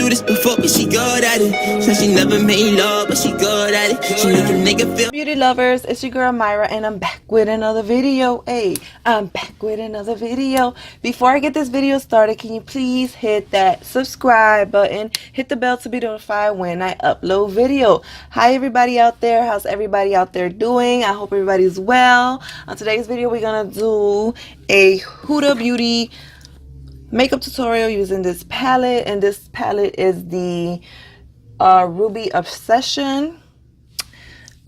do this before, but she good at it. Said she never made love, but she good at it. She make a nigga feel. Beauty lovers, it's your girl Myra, and I'm back with another video. Hey, I'm back with another video. Before I get this video started, can you please hit that subscribe button, hit the bell to be notified when I upload video. Hi everybody out there, how's everybody out there doing? I hope everybody's well. On today's video, we're gonna do a Huda Beauty makeup tutorial using this palette, and this palette is the Ruby Obsession.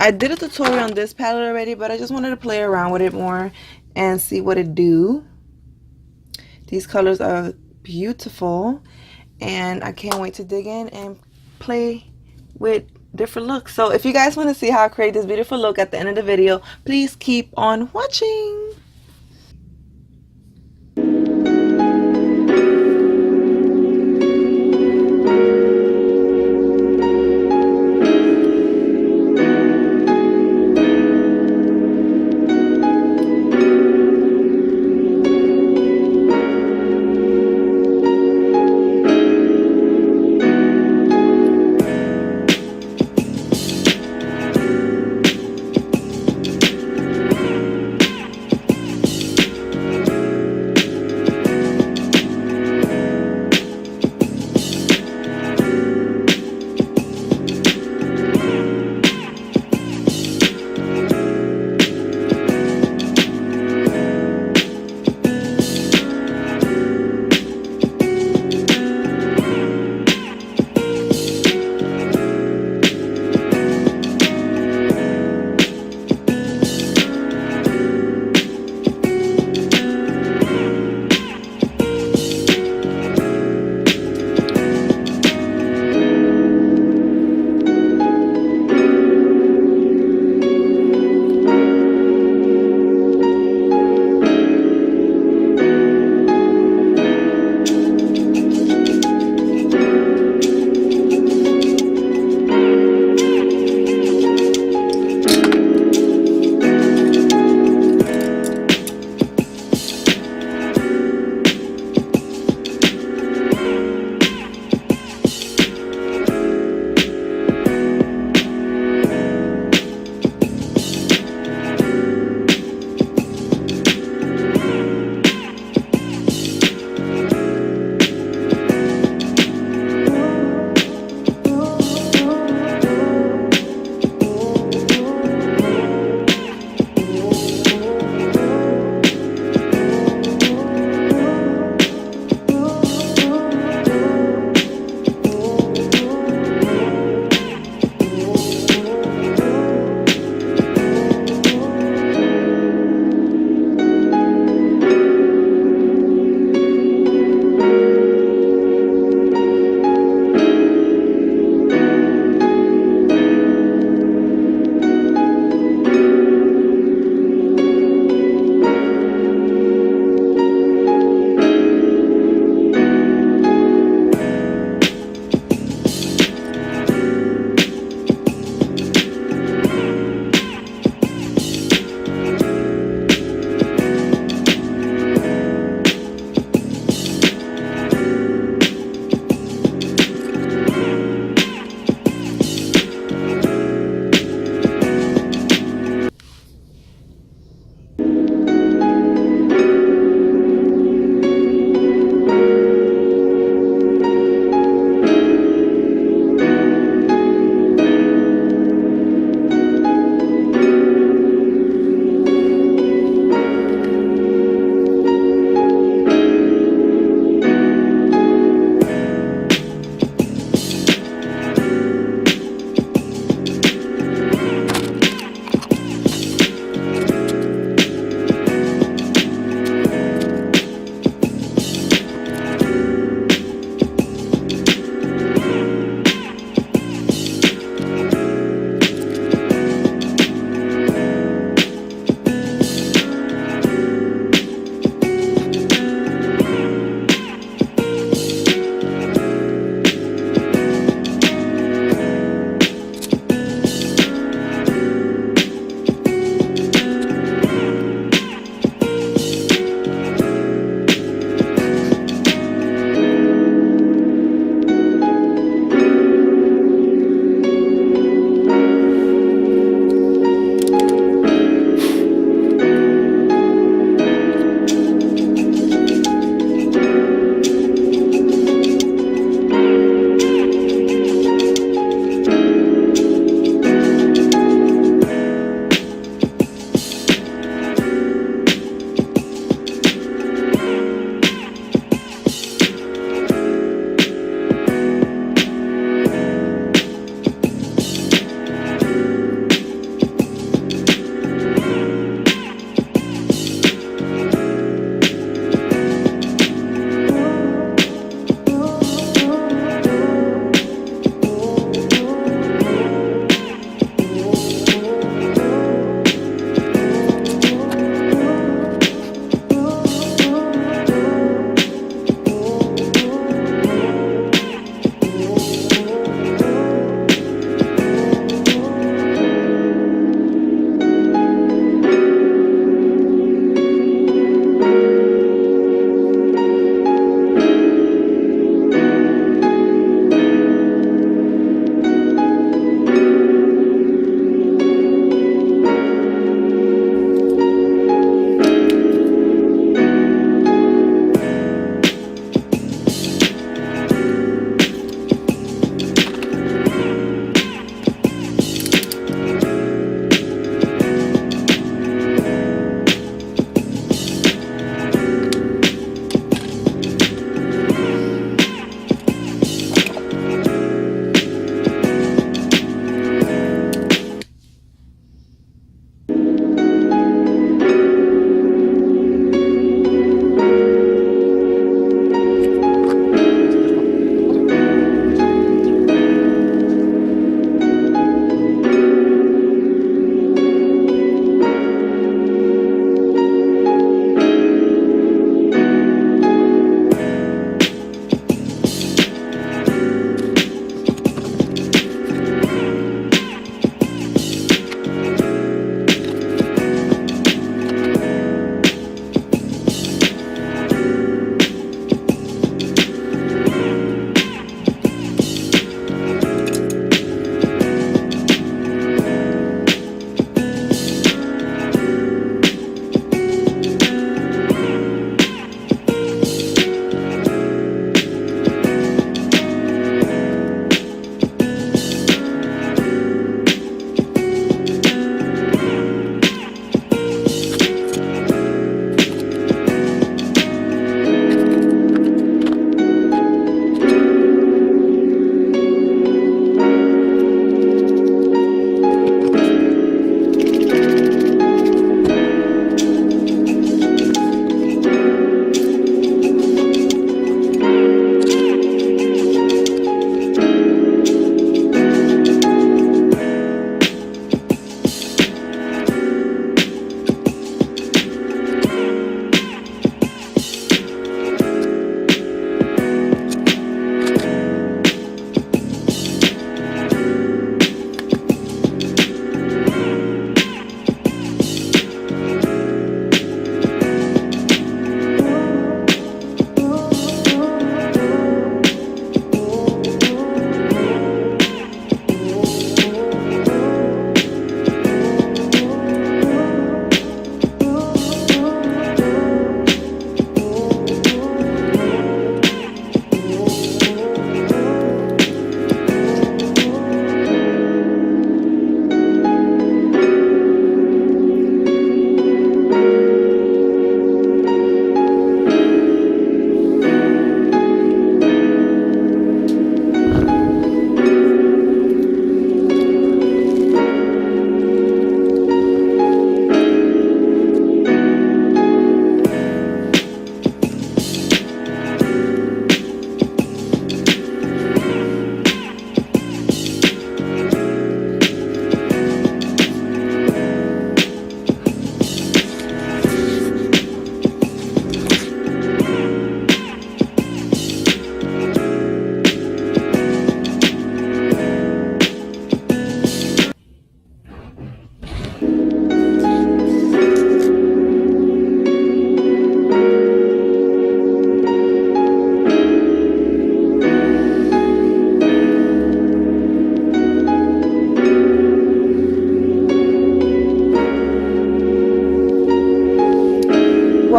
I did a tutorial on this palette already, but I just wanted to play around with it more and see what it do. These colors are beautiful, and I can't wait to dig in and play with different looks. So if you guys want to see how I create this beautiful look at the end of the video, please keep on watching.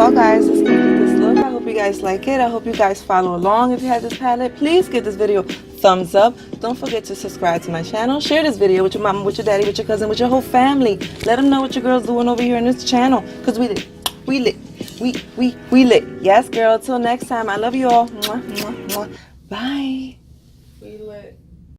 Well, guys, let's complete this look. I hope you guys like it. I hope you guys follow along. If you have this palette, please give this video thumbs up. Don't forget to subscribe to my channel. Share this video with your mama, with your daddy, with your cousin, with your whole family. Let them know what your girl's doing over here in this channel, because we lit. We lit. We lit. Yes, girl. Till next time. I love you all. Mwah, mwah, mwah. Bye. We lit.